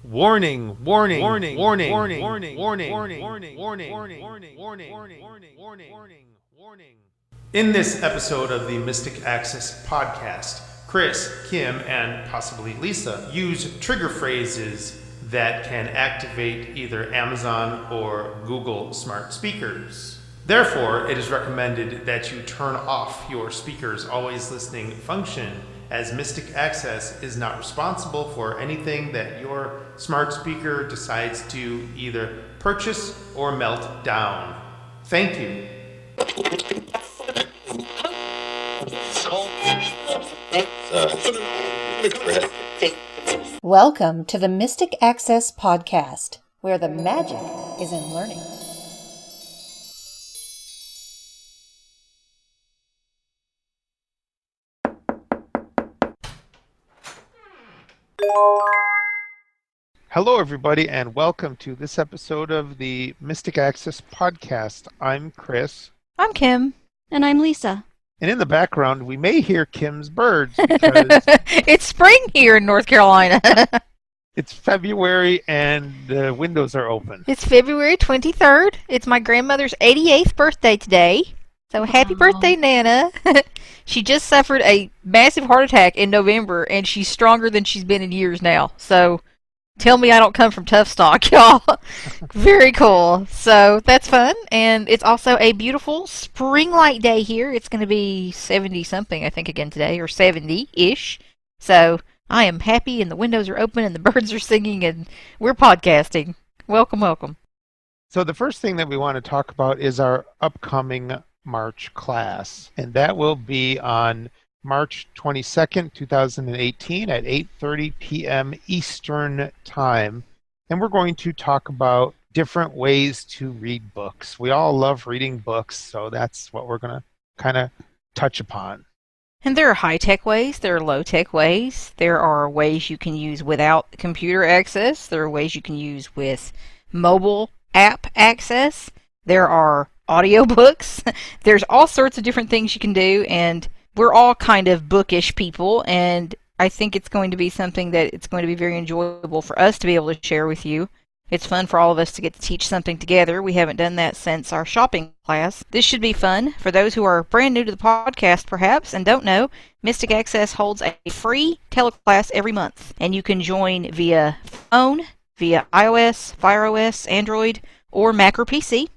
Warning, warning, warning, warning, warning, warning, warning, warning, warning, warning, warning, warning, warning, warning, warning, warning. In this episode of the Mystic Access podcast, Chris, Kim, and possibly Lisa use trigger phrases that can activate either Amazon or Google smart speakers. Therefore, it is recommended that you turn off your speaker's always listening function, as Mystic Access is not responsible for anything that your smart speaker decides to either purchase or melt down. Thank you. Welcome to the Mystic Access podcast, where the magic is in learning. Hello, everybody, and welcome to this episode of the Mystic Access podcast. I'm Chris. I'm Kim. And I'm Lisa. And in the background, we may hear Kim's birds because It's spring here in North Carolina. it's February and the windows are open. It's February 23rd. It's my grandmother's 88th birthday today. So happy birthday, Nana. She just suffered a massive heart attack in November, and she's stronger than she's been in years now. So tell me I don't come from tough stock, y'all. Very cool. So that's fun. And it's also a beautiful spring-like day here. It's going to be 70-something, I think, again today, or 70-ish. So I am happy, and the windows are open, and the birds are singing, and we're podcasting. Welcome, welcome. So the first thing that we want to talk about is our upcoming March class, and that will be on March 22nd, 2018 at 8:30 p.m. Eastern Time. And we're going to talk about different ways to read books. We all love reading books, so that's what we're going to kind of touch upon. And there are high-tech ways, there are low-tech ways, there are ways you can use without computer access, there are ways you can use with mobile app access, there are audiobooks, there's all sorts of different things you can do, and we're all kind of bookish people, and I think it's going to be something that it's going to be very enjoyable for us to be able to share with you. It's fun for all of us to get to teach something together. We haven't done that since our shopping class. This should be fun. For those who are brand new to the podcast, perhaps, and don't know, Mystic Access holds a free teleclass every month, and you can join via phone, via iOS, Fire OS, Android, or Mac or PC.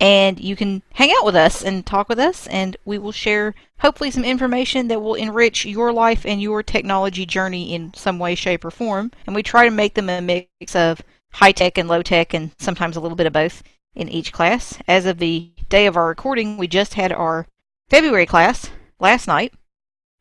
And you can hang out with us and talk with us, and we will share hopefully some information that will enrich your life and your technology journey in some way, shape, or form. And we try to make them a mix of high-tech and low-tech, and sometimes a little bit of both in each class. As of the day of our recording, we just had our February class last night,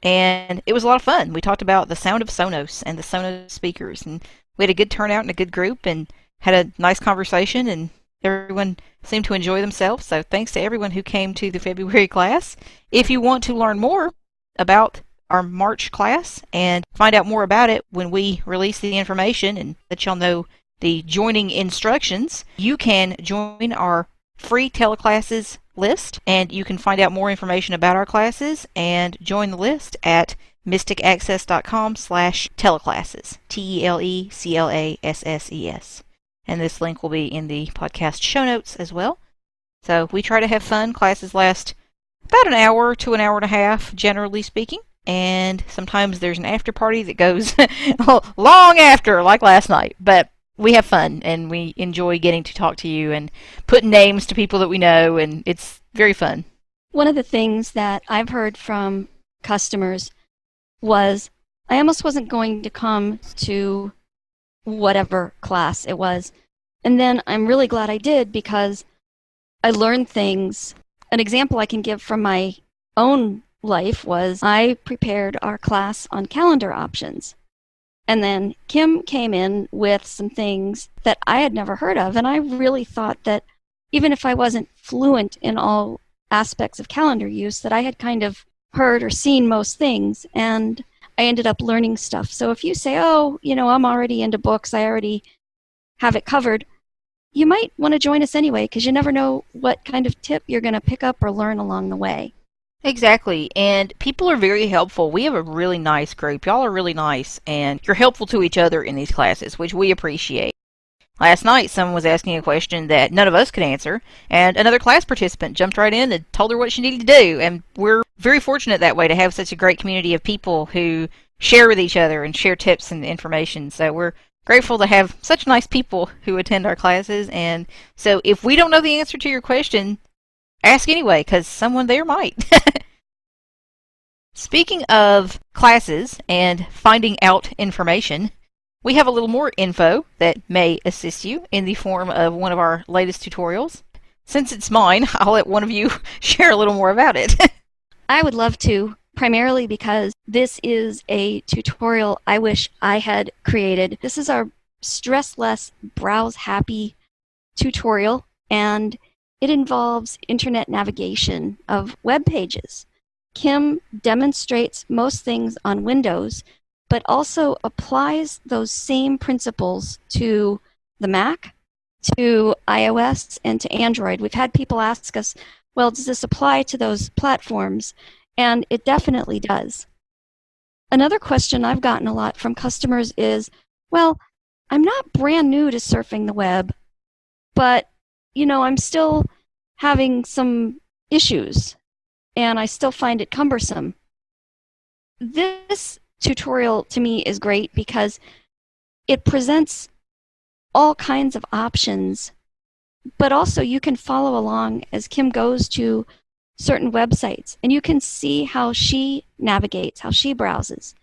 and it was a lot of fun. We talked about the sound of Sonos and the Sonos speakers, and we had a good turnout and a good group, and had a nice conversation, and everyone seemed to enjoy themselves, so thanks to everyone who came to the February class. If you want to learn more about our March class and find out more about it when we release the information and let y'all know the joining instructions, you can join our free teleclasses list, and you can find out more information about our classes and join the list at mysticaccess.com/teleclasses, TELECLASSES. And this link will be in the podcast show notes as well. So we try to have fun. Classes last about an hour to an hour and a half, generally speaking. And sometimes there's an after party that goes long after, like last night. But we have fun, and we enjoy getting to talk to you and put names to people that we know, and it's very fun. One of the things that I've heard from customers was I almost wasn't going to come to whatever class it was. And then I'm really glad I did, because I learned things. An example I can give from my own life was I prepared our class on calendar options. And then Kim came in with some things that I had never heard of. And I really thought that even if I wasn't fluent in all aspects of calendar use, that I had kind of heard or seen most things. And I ended up learning stuff. So if you say, oh, I'm already into books, I already have it covered, you might want to join us anyway, because you never know what kind of tip you're going to pick up or learn along the way. Exactly, and people are very helpful. We have a really nice group. Y'all are really nice, and you're helpful to each other in these classes, which we appreciate. Last night, someone was asking a question that none of us could answer, and another class participant jumped right in and told her what she needed to do. And we're very fortunate that way to have such a great community of people who share with each other and share tips and information. So we're grateful to have such nice people who attend our classes. And so if we don't know the answer to your question, ask anyway, because someone there might. Speaking of classes and finding out information, we have a little more info that may assist you in the form of one of our latest tutorials. Since it's mine, I'll let one of you share a little more about it. I would love to, primarily because this is a tutorial I wish I had created. This is our Stress-Less, Browse-Happy tutorial, and it involves internet navigation of web pages. Kim demonstrates most things on Windows, but also applies those same principles to the Mac, to iOS, and to Android. We've had people ask us, well, does this apply to those platforms? And it definitely does. Another question I've gotten a lot from customers is, well, I'm not brand new to surfing the web, but, I'm still having some issues, and I still find it cumbersome. This tutorial to me is great because it presents all kinds of options, but also you can follow along as Kim goes to certain websites and you can see how she navigates, how she browses.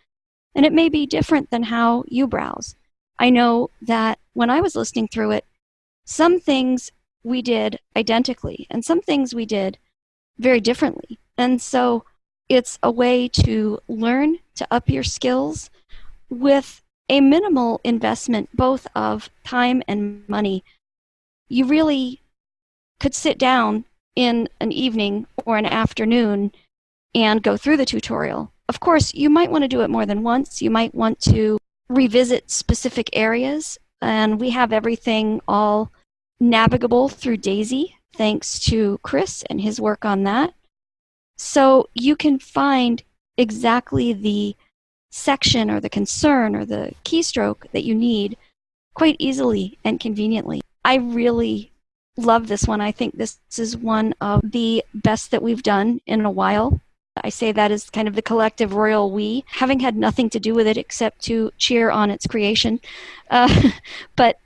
And it may be different than how you browse. I know that when I was listening through it, some things we did identically and some things we did very differently. And so it's a way to learn to up your skills with a minimal investment, both of time and money. You really could sit down in an evening or an afternoon and go through the tutorial. Of course, you might want to do it more than once. You might want to revisit specific areas, and we have everything all navigable through Daisy, thanks to Chris and his work on that. So you can find exactly the section or the concern or the keystroke that you need quite easily and conveniently. I really love this one. I think this is one of the best that we've done in a while. I say that as kind of the collective royal we, having had nothing to do with it except to cheer on its creation. But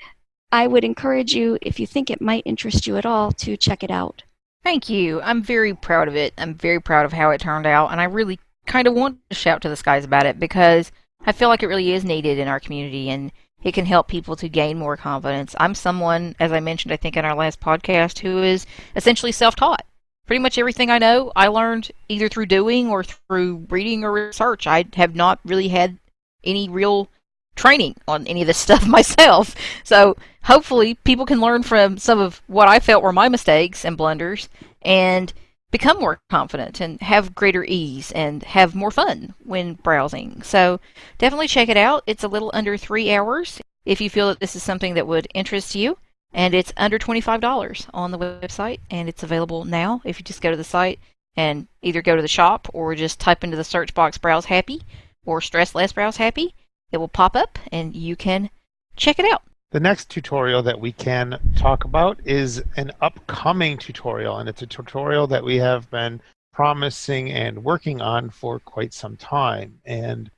I would encourage you, if you think it might interest you at all, to check it out. Thank you. I'm very proud of it. I'm very proud of how it turned out, and I really kind of want to shout to the skies about it because I feel like it really is needed in our community, and it can help people to gain more confidence. I'm someone, as I mentioned, I think in our last podcast, who is essentially self-taught. Pretty much everything I know, I learned either through doing or through reading or research. I have not really had any real training on any of this stuff myself. So hopefully people can learn from some of what I felt were my mistakes and blunders and become more confident and have greater ease and have more fun when browsing. So definitely check it out. It's a little under 3 hours if you feel that this is something that would interest you. And it's under $25 on the website, and it's available now if you just go to the site and either go to the shop or just type into the search box Browse Happy or Stress-Less Browse Happy. It will pop up and you can check it out. The next tutorial that we can talk about is an upcoming tutorial, and it's a tutorial that we have been promising and working on for quite some time. And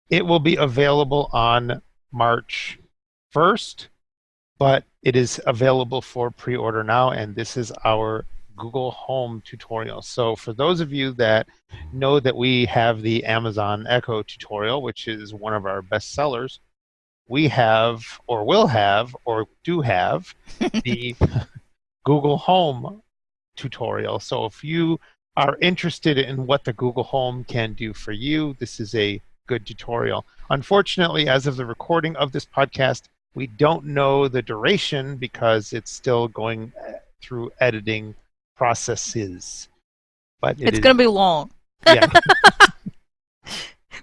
it will be available on March 1st, but it is available for pre-order now, and this is our Google Home tutorial. So for those of you that know that we have the Amazon Echo tutorial, which is one of our best sellers, we have, or will have, or do have the Google Home tutorial. So if you are interested in what the Google Home can do for you, this is a good tutorial. Unfortunately, as of the recording of this podcast, we don't know the duration because it's still going through editing processes. But it's going to be long. Yeah.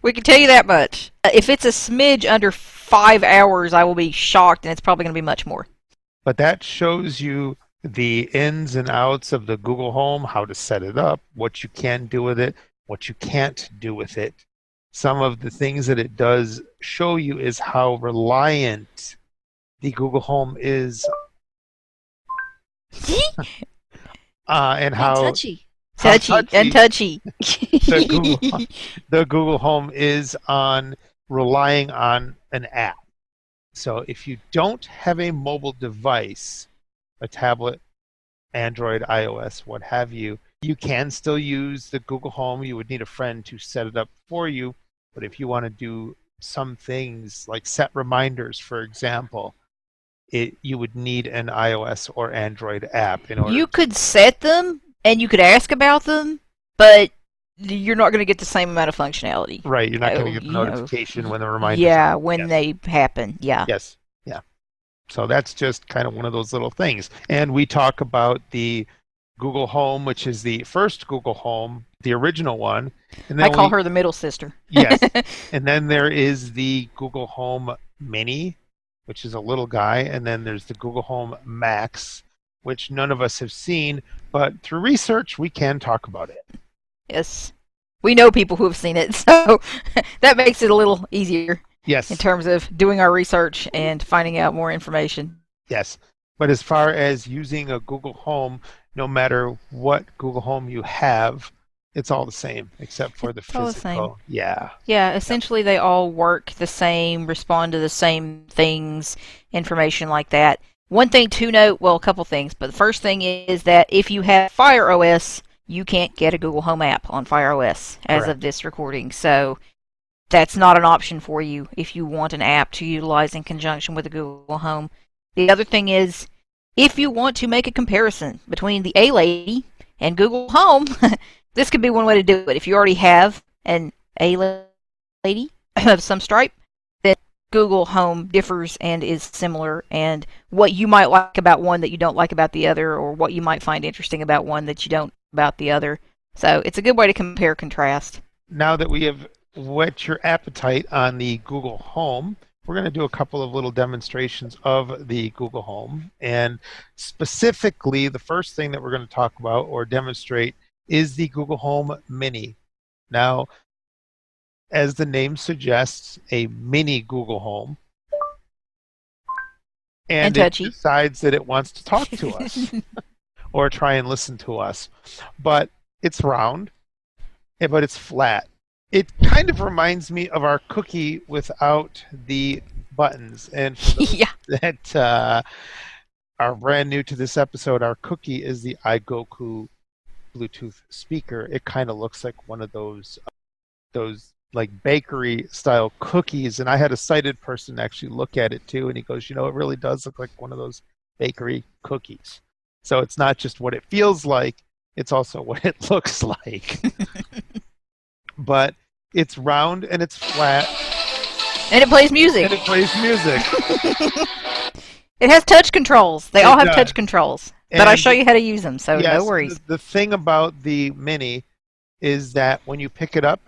We can tell you that much. If it's a smidge under 5 hours, I will be shocked, and it's probably going to be much more. But that shows you the ins and outs of the Google Home, how to set it up, what you can do with it, what you can't do with it. Some of the things that it does show you is how reliant the Google Home is, and How how touchy. Touchy and touchy. the Google Home is on relying on an app. So if you don't have a mobile device, a tablet, Android, iOS, what have you, you can still use the Google Home. You would need a friend to set it up for you. But if you want to do some things like set reminders, for example, you would need an iOS or Android app in order. You could set them and you could ask about them, but you're not going to get the same amount of functionality. Right, you're not going to get the You know, notification when the reminders. Yeah, when Yes. they happen. Yeah. Yes, yeah. So that's just kind of one of those little things. And we talk about the Google Home, which is the first Google Home, the original one. And then I call her the middle sister. Yes. And then there is the Google Home Mini, which is a little guy. And then there's the Google Home Max, which none of us have seen. But through research, we can talk about it. Yes. We know people who have seen it, so that makes it a little easier Yes. in terms of doing our research and finding out more information. Yes. But as far as using a Google Home, no matter what Google Home you have, it's all the same except for the It's all the physical. Yeah. Yeah, essentially they all work the same, respond to the same things, information like that. One thing to note, well, a couple things, but the first thing is that if you have Fire OS, you can't get a Google Home app on Fire OS as Correct. of this recording. So that's not an option for you if you want an app to utilize in conjunction with the Google Home. The other thing is, if you want to make a comparison between the A-Lady and Google Home, this could be one way to do it. If you already have an A-Lady of some stripe, then Google Home differs and is similar, and what you might like about one that you don't like about the other, or what you might find interesting about one that you don't about the other. So it's a good way to compare contrast. Now that we have whet your appetite on the Google Home, we're going to do a couple of little demonstrations of the Google Home. And specifically, the first thing that we're going to talk about or demonstrate is the Google Home Mini. Now, as the name suggests, a mini Google Home. And it touchy. decides that it wants to talk to us or try and listen to us. But it's round, but it's flat. It kind of reminds me of our cookie without the buttons. And for those Yeah. that are brand new to this episode, our cookie is the iGoku Bluetooth speaker. It kind of looks like one of those like bakery style cookies. And I had a sighted person actually look at it too, and he goes, it really does look like one of those bakery cookies. So it's not just what it feels like, it's also what it looks like. But it's round and it's flat And it plays music. and it plays music. It has touch controls. They all have does. touch controls. But I And show you how to use them, so yes, no worries. The thing about the Mini is that when you pick it up,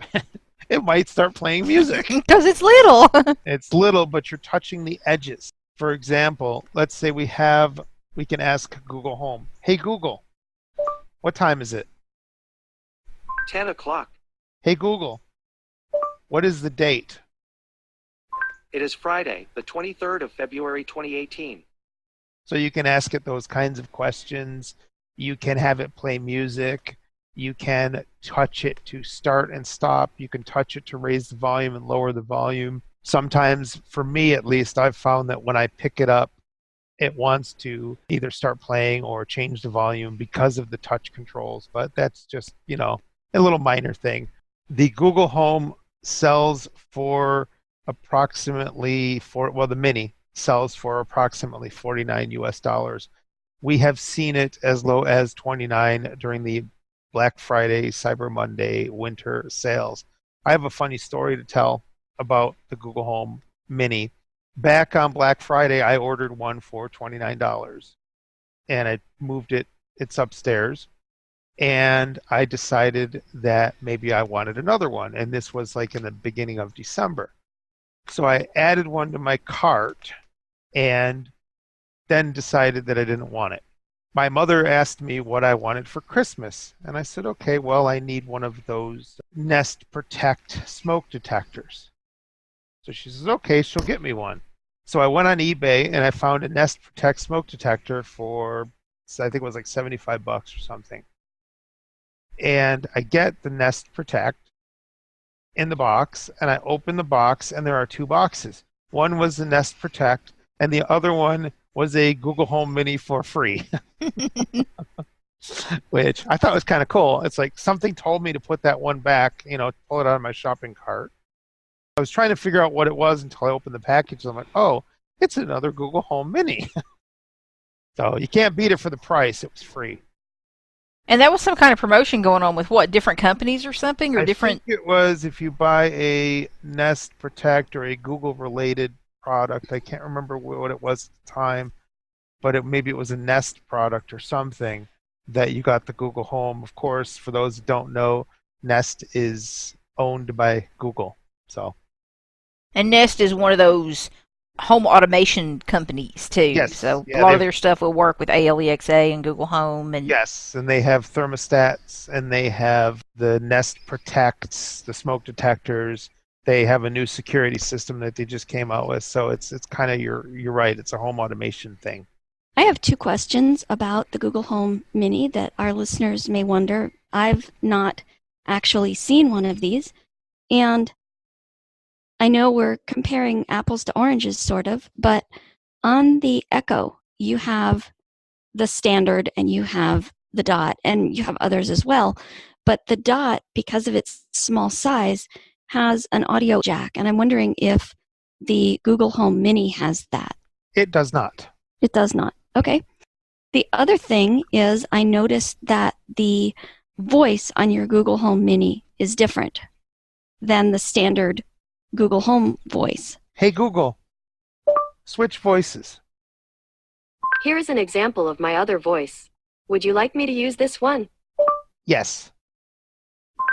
it might start playing music. Because it's little. It's little, but you're touching the edges. For example, let's say we can ask Google Home, hey Google, what time is it? 10 o'clock. Hey Google, what is the date? It is Friday, the 23rd of February 2018. So you can ask it those kinds of questions. You can have it play music. You can touch it to start and stop. You can touch it to raise the volume and lower the volume. Sometimes, for me at least, I've found that when I pick it up, it wants to either start playing or change the volume because of the touch controls. But that's just, a little minor thing. The Google Home sells for approximately the Mini sells for approximately $49 US. We have seen it as low as $29 during the Black Friday, Cyber Monday, winter sales. I have a funny story to tell about the Google Home Mini. Back on Black Friday, I ordered one for $29, and I moved it. It's upstairs, and I decided that maybe I wanted another one, and this was like in the beginning of December. So I added one to my cart and then decided that I didn't want it. my mother asked me what I wanted for Christmas. And I said, okay, well, I need one of those Nest Protect smoke detectors. So she says, okay, she'll get me one. So I went on eBay and I found a Nest Protect smoke detector for, I think it was like $75 or something. And I get the Nest Protect in the box, and I open the box, and there are two boxes. One was the Nest Protect, and the other one was a Google Home Mini for free, which I thought was kind of cool. It's like something told me to put that one back, pull it out of my shopping cart. I was trying to figure out what it was until I opened the package, and I'm like, oh, it's another Google Home Mini. So you can't beat it for the price. It was free. And that was some kind of promotion going on with what, different companies or something, or different? I think it was if you buy a Nest Protect or a Google-related product. I can't remember what it was at the time, but maybe it was a Nest product or something that you got the Google Home. Of course, for those that don't know, Nest is owned by Google. And Nest is one of those home automation companies too. Yes. So Yeah, a lot of their stuff will work with ALEXA and Google Home. And yes, and they have thermostats, and they have the Nest Protects, the smoke detectors. They have a new security system that they just came out with. So it's kind of, you're right, it's a home automation thing. I have two questions about the Google Home Mini that our listeners may wonder. I've not actually seen one of these, and I know we're comparing apples to oranges, sort of, but on the Echo, you have the standard and you have the Dot, and you have others as well. But the Dot, because of its small size, has an audio jack, and I'm wondering if the Google Home Mini has that. It does not. It does not. Okay. The other thing is I noticed that the voice on your Google Home Mini is different than the standard Google Home voice. Hey, Google, switch voices. Here is an example of my other voice. Would you like me to use this one? Yes.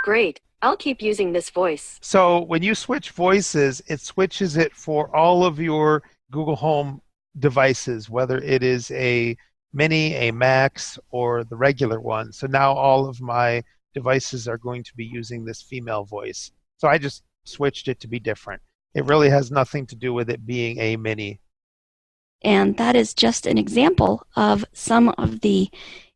Great. I'll keep using this voice. So when you switch voices, it switches it for all of your Google Home devices, whether it is a Mini, a Max, or the regular one. So now all of my devices are going to be using this female voice. So I just switched it to be different. It really has nothing to do with it being a Mini. And that is just an example of some of the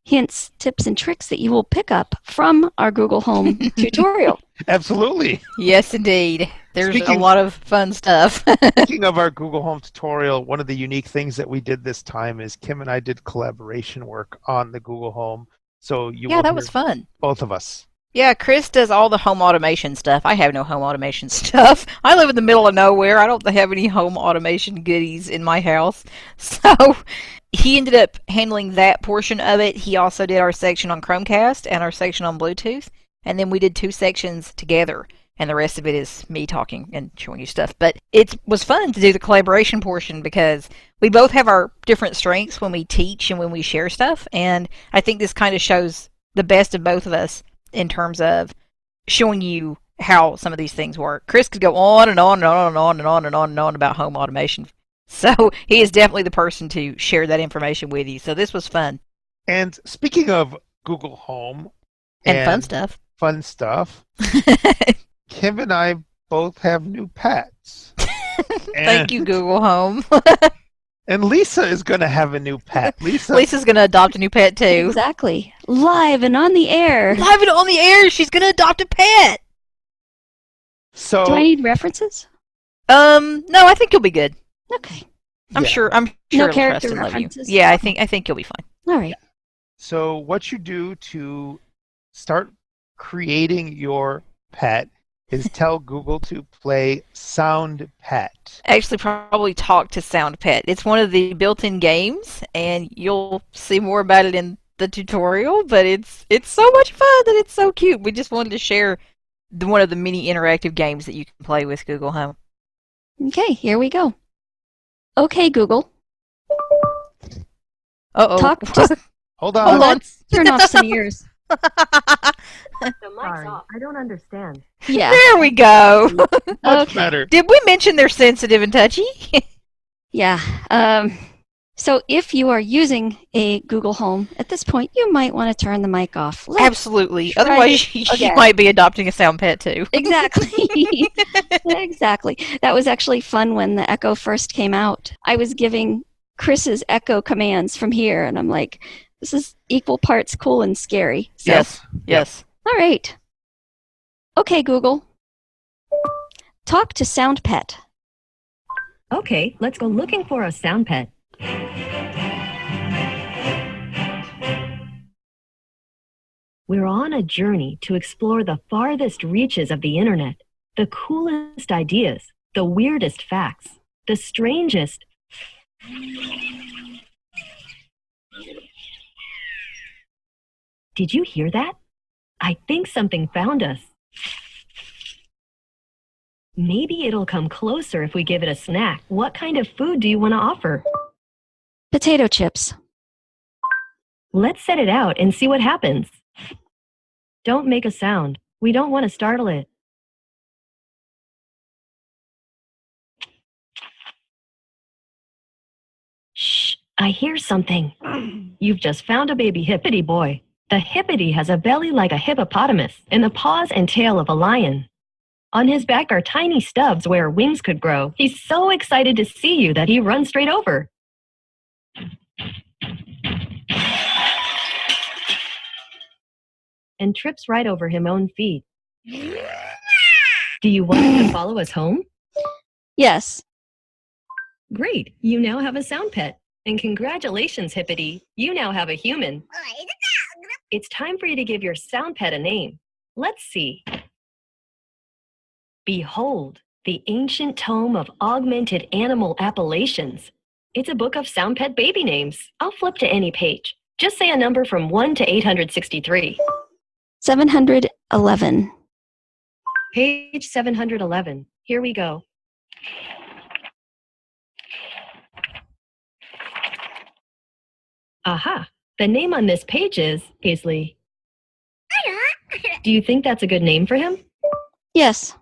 hints, tips, and tricks that you will pick up from our Google Home tutorial. Absolutely. yes, indeed. There's a lot of fun stuff. Speaking of our Google Home tutorial, one of the unique things that we did this time is Kim and I did collaboration work on the Google Home. So yeah, that was fun. Both of us. Yeah, Chris does all the home automation stuff. I have no home automation stuff. I live in the middle of nowhere. I don't have any home automation goodies in my house. So he ended up handling that portion of it. He also did our section on Chromecast and our section on Bluetooth. And then we did 2 sections together. And the rest of it is me talking and showing you stuff. But it was fun to do the collaboration portion because we both have our different strengths when we teach and when we share stuff. And I think this kind of shows the best of both of us in terms of showing you how some of these things work. Chris could go on and on and on and on and on and on and on about home automation. So he is definitely the person to share that information with you. So this was fun. And speaking of Google Home and fun stuff, Kim and I both have new pets. Thank you, Google Home. And Lisa is going to have a new pet. Lisa's going to adopt a new pet, too. Exactly. Live and on the air. Live and on the air. She's going to adopt a pet. So, do I need references? No, I think you'll be good. Okay. I'm sure no character references. Yeah, I think you'll be fine. All right. So what you do to start creating your pet is tell Google to play Sound Pet. Actually, probably talk to Sound Pet. It's one of the built-in games, and you'll see more about it in the tutorial, but it's so much fun and it's so cute. We just wanted to share one of the many interactive games that you can play with Google Home. Okay, here we go. Okay, Google. Uh-oh. Talk. Just Hold on. Let's turn off some ears. The mic's off. I don't understand. Yeah. There we go. Much better. Did we mention they're sensitive and touchy? Yeah. So if you are using a Google Home, at this point, you might want to turn the mic off. Absolutely. try Otherwise, you again. might be adopting a sound pet too. Exactly. Exactly. That was actually fun when the Echo first came out. I was giving Chris's Echo commands from here, and I'm like, this is equal parts cool and scary. So, Yes. all right. Okay, Google. Talk to Sound Pet. Okay, let's go looking for a sound pet. We're on a journey to explore the farthest reaches of the internet, the coolest ideas, the weirdest facts, the strangest. Did you hear that? I think something found us. Maybe it'll come closer if we give it a snack. What kind of food do you want to offer? Potato chips. Let's set it out and see what happens. Don't make a sound. We don't want to startle it. Shh, I hear something. You've just found a baby hippity boy. The hippity has a belly like a hippopotamus and the paws and tail of a lion. On his back are tiny stubs where wings could grow. He's so excited to see you that he runs straight over. And trips right over his own feet. Do you want him to follow us home? Yes. Great, you now have a sound pet. And congratulations, Hippity, you now have a human. It's time for you to give your sound pet a name. Let's see. Behold, the ancient tome of augmented animal appellations. It's a book of sound pet baby names. I'll flip to any page. Just say a number from 1 to 863. 711. Page 711. Here we go. Aha! The name on this page is Paisley. Do you think that's a good name for him? Yes.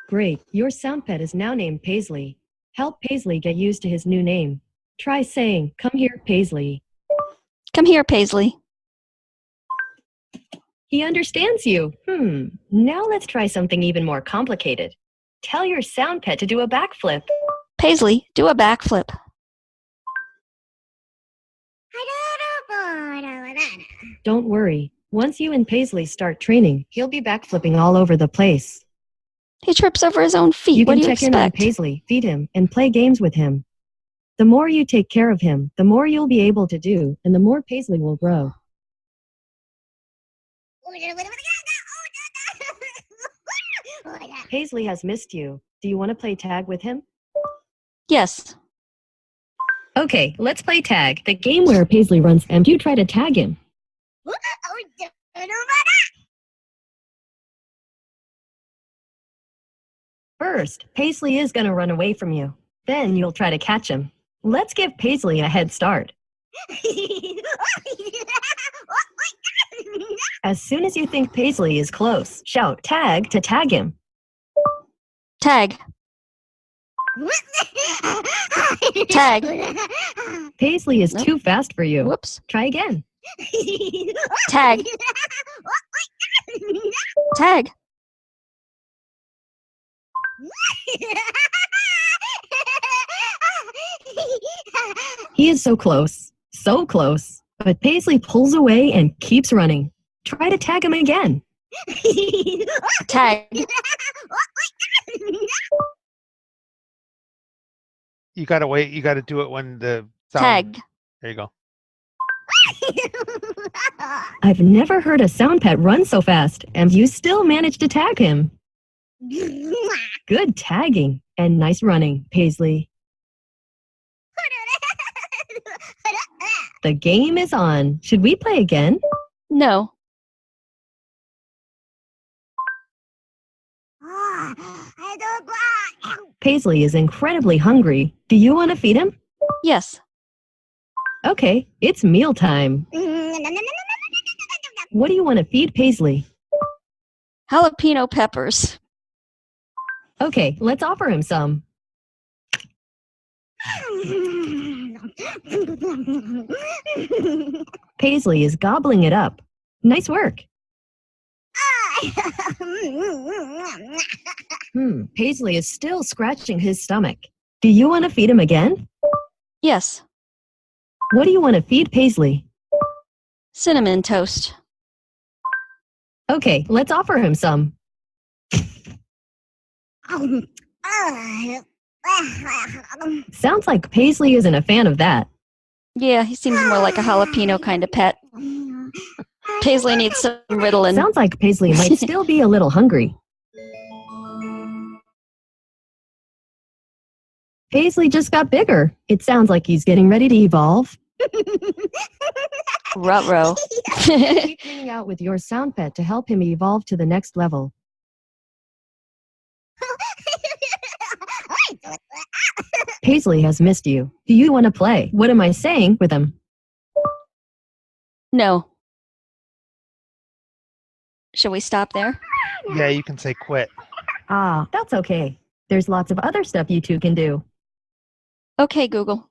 Great. Your sound pet is now named Paisley. Help Paisley get used to his new name. Try saying, "Come here, Paisley." Come here, Paisley. He understands you. Now let's try something even more complicated. Tell your sound pet to do a backflip. Paisley, do a backflip. Don't worry. Once you and Paisley start training, he'll be backflipping all over the place. He trips over his own feet. You What can do you check in on expect? Paisley, feed him, and play games with him. The more you take care of him, the more you'll be able to do, and the more Paisley will grow. Paisley has missed you. Do you want to play tag with him? Yes. Okay, let's play tag, the game where Paisley runs and you try to tag him. First, Paisley is going to run away from you. Then you'll try to catch him. Let's give Paisley a head start. As soon as you think Paisley is close, shout tag to tag him. Tag. Tag. Paisley is Nope. too fast for you. Whoops. Try again. Tag. Tag. He is so close. So close. But Paisley pulls away and keeps running. Try to tag him again. Tag. You gotta wait. You gotta do it when the sound. Tag. There you go. I've never heard a sound pet run so fast, and you still managed to tag him. Good tagging and nice running, Paisley. The game is on. Should we play again? No. Paisley is incredibly hungry. Do you want to feed him? Yes. Okay, it's mealtime. What do you want to feed Paisley? Jalapeno peppers. Okay, let's offer him some. Paisley is gobbling it up. Nice work. Paisley is still scratching his stomach. Do you want to feed him again? Yes. What do you want to feed Paisley? Cinnamon toast. Okay, let's offer him some. Sounds like Paisley isn't a fan of that. Yeah, he seems more like a jalapeno kind of pet. Paisley needs some Ritalin. Sounds like Paisley might still be a little hungry. Paisley just got bigger. It sounds like he's getting ready to evolve. Ruh-roh. Keep hanging out with your sound pet to help him evolve to the next level. Paisley has missed you. Do you want to play? What am I saying with him? No. Shall we stop there? Yeah, you can say quit. Ah, that's okay. There's lots of other stuff you two can do. Okay, Google.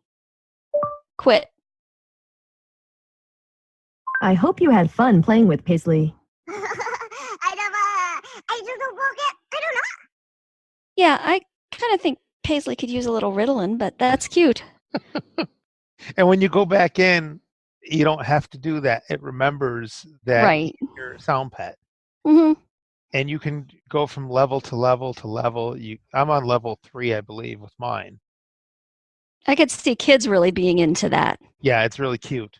Quit. I hope you had fun playing with Paisley. Yeah, I kind of think Paisley could use a little Ritalin, but that's cute. And when you go back in, you don't have to do that. It remembers that Right. your sound pet. Mm-hmm. And you can go from level to level to level. I'm on level 3, I believe, with mine. I could see kids really being into that. Yeah, it's really cute.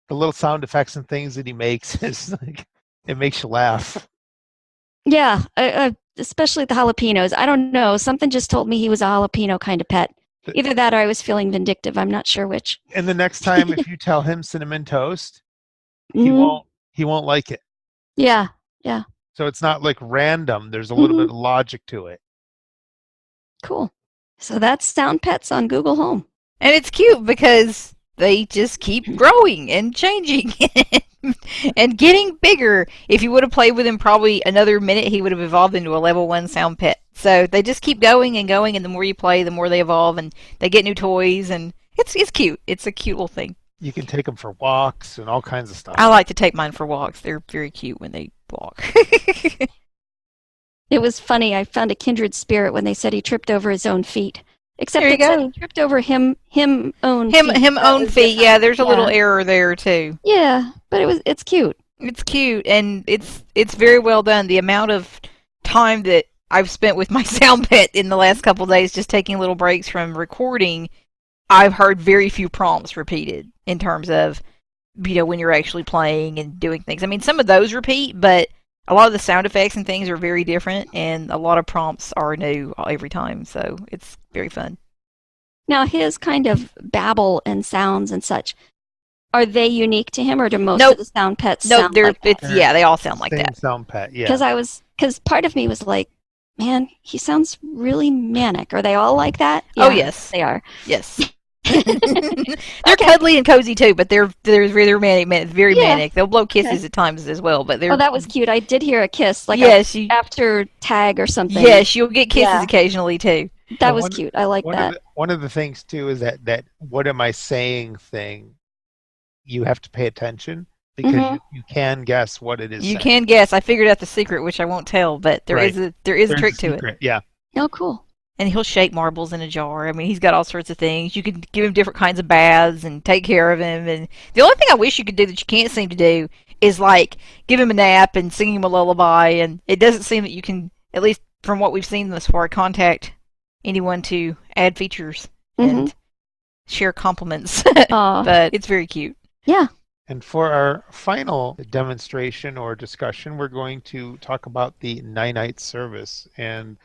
The little sound effects and things that he makes is like, it makes you laugh. Yeah, especially the jalapenos. I don't know. Something just told me he was a jalapeno kind of pet. Either that or I was feeling vindictive. I'm not sure which. And the next time, if you tell him cinnamon toast, he Mhm. won't like it. Yeah. So it's not like random. There's a little bit of logic to it. Cool. So that's Sound Pets on Google Home. And it's cute because they just keep growing and changing and getting bigger. If you would have played with him probably another minute, he would have evolved into a level 1 sound pet. So they just keep going, and the more you play, the more they evolve, and they get new toys, and it's cute. It's a cute little thing. You can take them for walks and all kinds of stuff. I like to take mine for walks. They're very cute when they walk. It was funny. I found a kindred spirit when they said he tripped over his own feet. Except There you it said go. he tripped over him own Him feet. own That was feet. different. Yeah, there's a little Yeah. error there too. Yeah, but it's cute. It's cute, and it's very well done. The amount of time that I've spent with my sound pet in the last couple of days, just taking little breaks from recording, I've heard very few prompts repeated in terms of, when you're actually playing and doing things. I mean, some of those repeat, but a lot of the sound effects and things are very different, and a lot of prompts are new every time, so it's very fun. Now his kind of babble and sounds and such, are they unique to him, or do most Nope. of the sound pets No, sound like that? they all sound like Same that. sound pet, yeah. Because part of me was like, man, he sounds really manic. Are they all like that? Oh, Yeah, yes. they are. Yes. They're cuddly and cozy too, but they're manic, very Yeah. manic. They'll blow kisses at times as well, but they're. Oh, that was cute. I did hear a kiss, like yes, after tag or something. yes, you'll get kisses Yeah. occasionally too. That And was one- cute. I like that. One of the things too is that what am I saying thing, you have to pay attention because Mhm. you can guess what it is You saying. can guess. I figured out the secret, which I won't tell, but there is Right. a There's a trick to it. secret, yeah. Oh, cool. And he'll shake marbles in a jar. I mean, he's got all sorts of things. You can give him different kinds of baths and take care of him. And the only thing I wish you could do that you can't seem to do is like give him a nap and sing him a lullaby. And it doesn't seem that you can, at least from what we've seen thus far, contact anyone to add features and share compliments. Aw. But it's very cute. Yeah. And for our final demonstration or discussion, we're going to talk about the Ninite service. And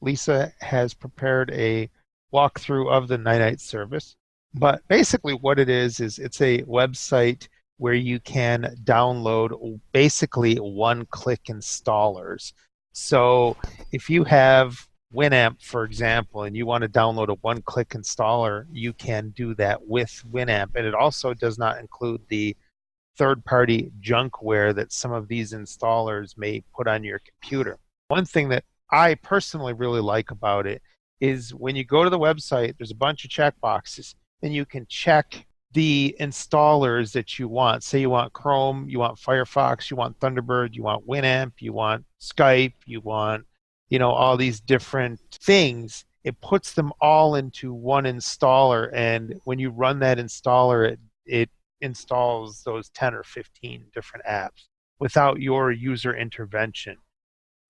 Lisa has prepared a walkthrough of the Ninite service. But basically what it is it's a website where you can download basically one-click installers. So if you have Winamp, for example, and you want to download a one-click installer, you can do that with Winamp. And it also does not include the third-party junkware that some of these installers may put on your computer. One thing that I personally really like about it is when you go to the website, there's a bunch of checkboxes, and you can check the installers that you want. Say you want Chrome, you want Firefox, you want Thunderbird, you want Winamp, you want Skype, you want, all these different things. It puts them all into one installer, and when you run that installer, it installs those 10 or 15 different apps without your user intervention.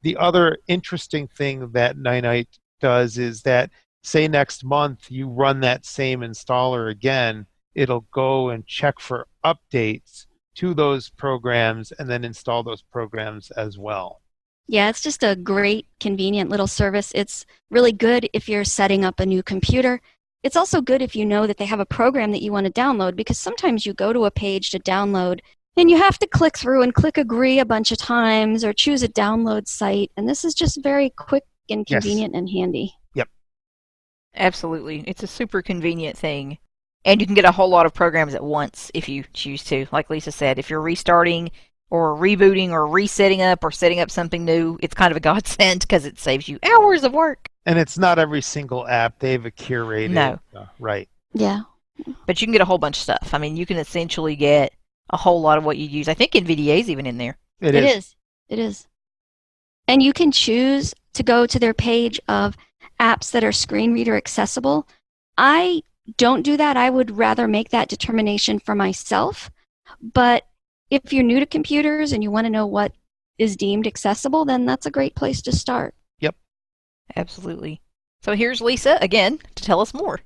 The other interesting thing that Ninite does is that, say next month you run that same installer again, it'll go and check for updates to those programs and then install those programs as well. Yeah, it's just a great, convenient little service. It's really good if you're setting up a new computer. It's also good if you know that they have a program that you want to download, because sometimes you go to a page to download and you have to click through and click agree a bunch of times or choose a download site. And this is just very quick and convenient and handy. Yep. Absolutely. It's a super convenient thing. And you can get a whole lot of programs at once if you choose to. Like Lisa said, if you're restarting or rebooting or resetting up or setting up something new, it's kind of a godsend because it saves you hours of work. And it's not every single app. They have a curated. No. Right. Yeah. But you can get a whole bunch of stuff. I mean, you can essentially get a whole lot of what you use. I think NVDA is even in there. It is. And you can choose to go to their page of apps that are screen reader accessible. I don't do that. I would rather make that determination for myself. But if you're new to computers and you want to know what is deemed accessible, then that's a great place to start. Yep. Absolutely. So here's Lisa again to tell us more.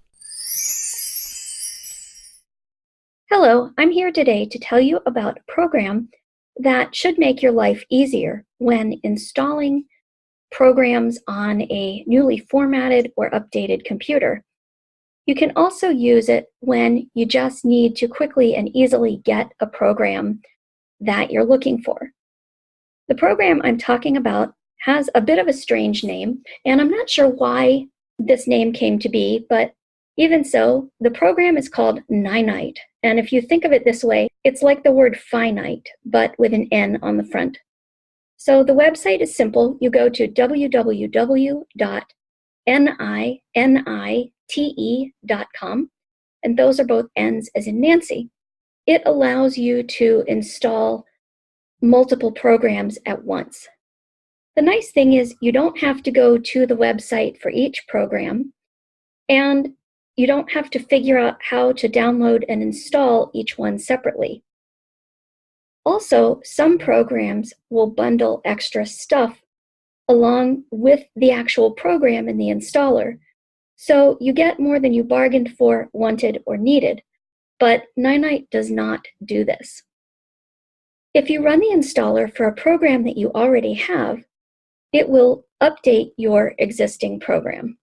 Hello, I'm here today to tell you about a program that should make your life easier when installing programs on a newly formatted or updated computer. You can also use it when you just need to quickly and easily get a program that you're looking for. The program I'm talking about has a bit of a strange name, and I'm not sure why this name came to be, but even so, the program is called Ninite. And if you think of it this way, it's like the word finite, but with an N on the front. So the website is simple. You go to www.ninite.com, and those are both N's as in Nancy. It allows you to install multiple programs at once. The nice thing is you don't have to go to the website for each program, and you don't have to figure out how to download and install each one separately. Also, some programs will bundle extra stuff along with the actual program in the installer, so you get more than you bargained for, wanted, or needed. But Ninite does not do this. If you run the installer for a program that you already have, it will update your existing program.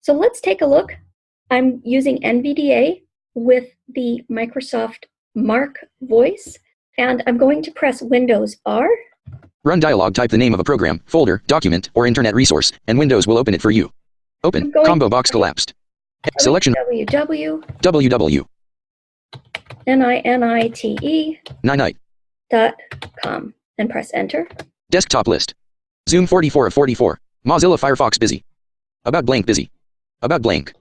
So let's take a look. I'm using NVDA with the Microsoft Mark voice, and I'm going to press Windows R. Run dialog, type the name of a program, folder, document, or internet resource, and Windows will open it for you. Open. Combo box collapsed. Selection. www. Ninite.com and press Enter. Desktop list. Zoom 44 of 44. Mozilla Firefox busy. About blank busy. About blank.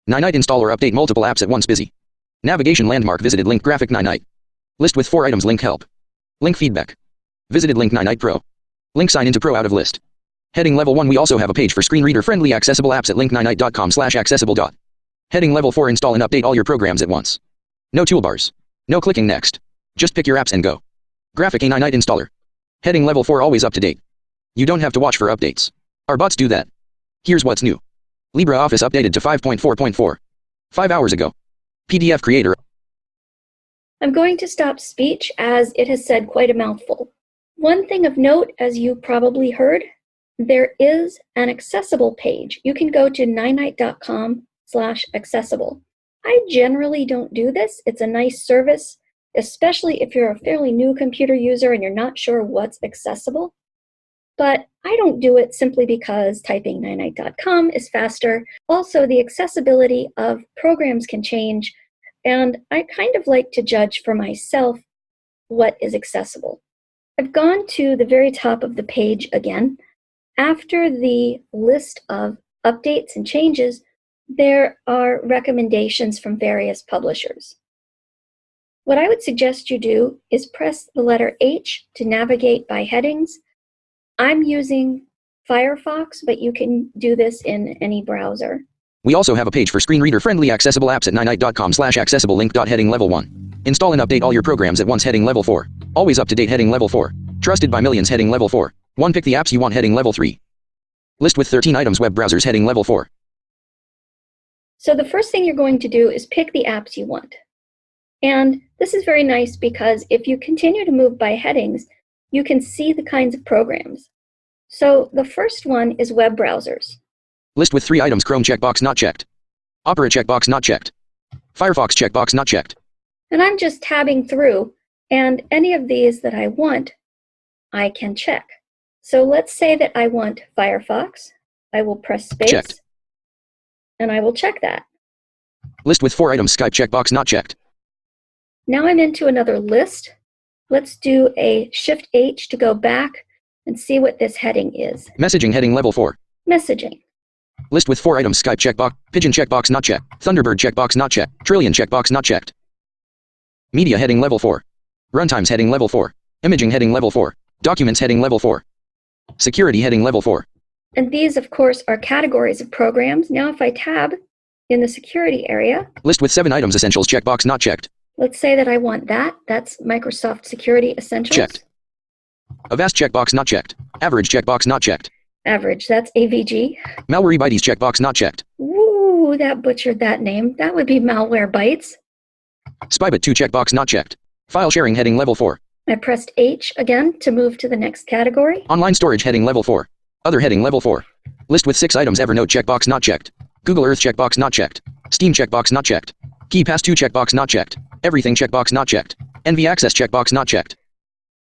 Ninite installer update multiple apps at once busy. Navigation landmark visited link graphic Ninite. List with 4 items link help. Link feedback. Visited link Ninite Pro. Link sign into Pro out of list. Heading level 1 we also have a page for screen reader friendly accessible apps at linkninite.com/accessible. Heading level 4 install and update all your programs at once. No toolbars. No clicking next. Just pick your apps and go. Graphic a Ninite installer. Heading level 4 always up to date. You don't have to watch for updates. Our bots do that. Here's what's new. LibreOffice updated to 5.4.4. 5 hours ago. PDF creator. I'm going to stop speech as it has said quite a mouthful. One thing of note, as you probably heard, there is an accessible page. You can go to ninite.com/accessible. I generally don't do this. It's a nice service, especially if you're a fairly new computer user and you're not sure what's accessible. But I don't do it simply because typing ninite.com is faster. Also, the accessibility of programs can change, and I kind of like to judge for myself what is accessible. I've gone to the very top of the page again. After the list of updates and changes, there are recommendations from various publishers. What I would suggest you do is press the letter H to navigate by headings. I'm using Firefox, but you can do this in any browser. We also have a page for screen reader friendly accessible apps at ninite.com/accessible link. Heading level 1. Install and update all your programs at once. Heading level 4. Always up to date. Heading level 4. Trusted by millions. Heading level 4. 1. Pick the apps you want. Heading level 3. List with 13 items. Web browsers. Heading level 4. So the first thing you're going to do is pick the apps you want. And this is very nice because if you continue to move by headings, you can see the kinds of programs. So the first one is web browsers. List with 3 items. Chrome checkbox not checked. Opera checkbox not checked. Firefox checkbox not checked. And I'm just tabbing through, and any of these that I want, I can check. So let's say that I want Firefox. I will press space. Checked. And I will check that. List with 4 items. Skype checkbox not checked. Now I'm into another list. Let's do a Shift H to go back and see what this heading is. Messaging. Heading level 4. Messaging. List with 4 items. Skype checkbox. Pigeon checkbox not checked. Thunderbird checkbox not checked. Trillion checkbox not checked. Media. Heading level 4. Runtimes. Heading level 4. Imaging. Heading level 4. Documents. Heading level 4. Security. Heading level 4. And these, of course, are categories of programs. Now if I tab in the security area. List with 7 items. Essentials. Checkbox not checked. Let's say that I want that. That's Microsoft Security Essentials. Checked. Avast checkbox not checked. Average checkbox not checked. Average. That's AVG. Malwarebytes checkbox not checked. Woo, that butchered that name. That would be Malwarebytes. Spybit 2 checkbox not checked. File sharing. Heading level 4. I pressed H again to move to the next category. Online storage. Heading level 4. Other. Heading level 4. List with 6 items. Evernote checkbox not checked. Google Earth checkbox not checked. Steam checkbox not checked. KeyPass 2 checkbox not checked. Everything checkbox not checked. NV Access checkbox not checked.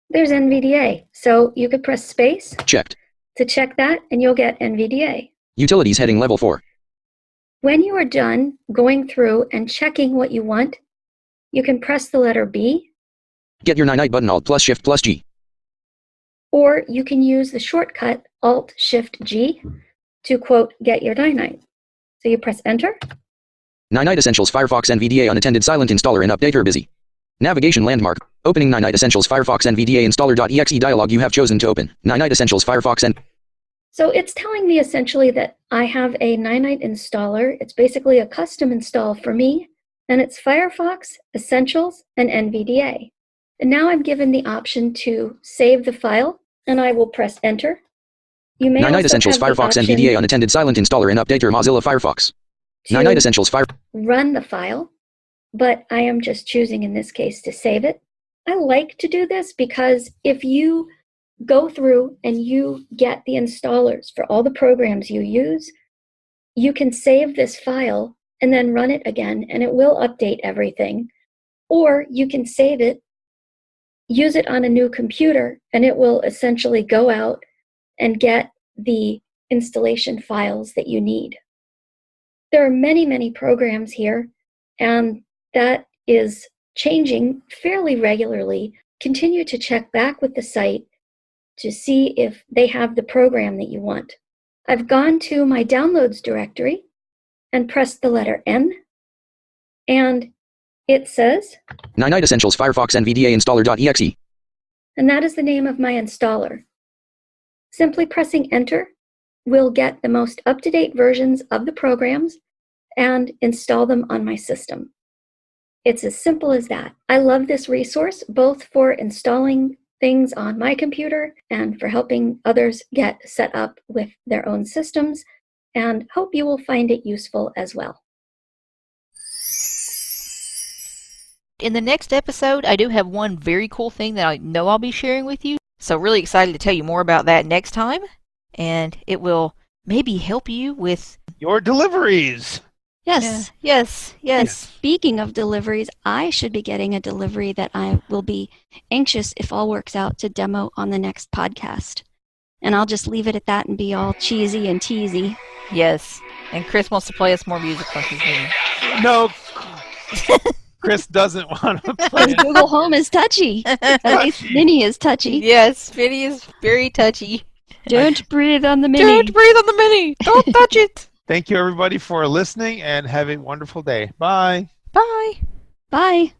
There's NVDA. So you could press space Checked. to check that, and you'll get NVDA. Utilities. Heading level 4. When you are done going through and checking what you want, you can press the letter B, Get your Ninite button. Alt plus Shift plus G. or you can use the shortcut Alt Shift G to quote get your Ninite. So you press enter. Ninite Essentials Firefox NVDA unattended silent installer and updater busy. Navigation landmark. Opening Ninite Essentials Firefox NVDA installer.exe dialog you have chosen to open. Ninite Essentials Firefox and So it's telling me essentially that I have a Ninite installer. It's basically a custom install for me, and it's Firefox, Essentials, and NVDA. And now I'm given the option to save the file, and I will press enter. You may Ninite also Essentials have the Firefox option NVDA unattended silent installer and updater Mozilla Firefox. to Ninite Essentials Fire. run the file, but I am just choosing in this case to save it. I like to do this because if you go through and you get the installers for all the programs you use, you can save this file and then run it again, and it will update everything. Or you can save it, use it on a new computer, and it will essentially go out and get the installation files that you need. There are many, many programs here, and that is changing fairly regularly. Continue to check back with the site to see if they have the program that you want. I've gone to my downloads directory and pressed the letter N, and it says Ninite Essentials Firefox NVDA installer.exe. and that is the name of my installer. Simply pressing enter will get the most up-to-date versions of the programs and install them on my system. It's as simple as that. I love this resource both for installing things on my computer and for helping others get set up with their own systems, and hope you will find it useful as well. In the next episode, I do have one very cool thing that I know I'll be sharing with you. So really excited to tell you more about that next time. And it will maybe help you with your deliveries. Yes. Yes. And speaking of deliveries, I should be getting a delivery that I will be anxious, if all works out, to demo on the next podcast. And I'll just leave it at that and be all cheesy and teasy. Yes. And Chris wants to play us more music like he's doing. No. Chris doesn't want to play Because Google Home is touchy. At least Minnie is touchy. Yes, Minnie is very touchy. Don't breathe on the Minnie. Don't breathe on the Minnie. Don't touch it. Thank you, everybody, for listening, and have a wonderful day. Bye. Bye. Bye.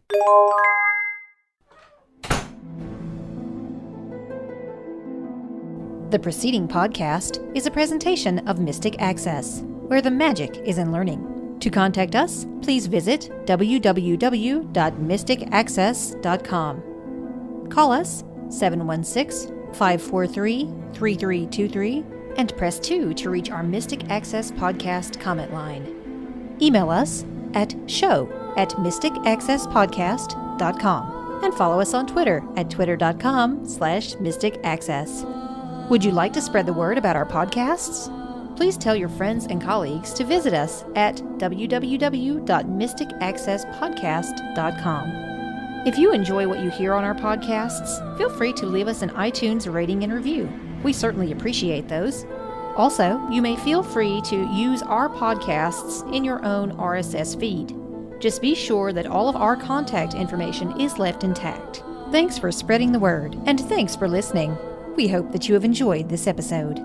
The preceding podcast is a presentation of Mystic Access, where the magic is in learning. To contact us, please visit www.mysticaccess.com. Call us 716-543-3323 and press 2 to reach our Mystic Access podcast comment line. Email us at show@mysticaccesspodcast.com and follow us on Twitter at twitter.com/mysticaccess. Would you like to spread the word about our podcasts? Please tell your friends and colleagues to visit us at www.mysticaccesspodcast.com. If you enjoy what you hear on our podcasts, feel free to leave us an iTunes rating and review. We certainly appreciate those. Also, you may feel free to use our podcasts in your own RSS feed. Just be sure that all of our contact information is left intact. Thanks for spreading the word, and thanks for listening. We hope that you have enjoyed this episode.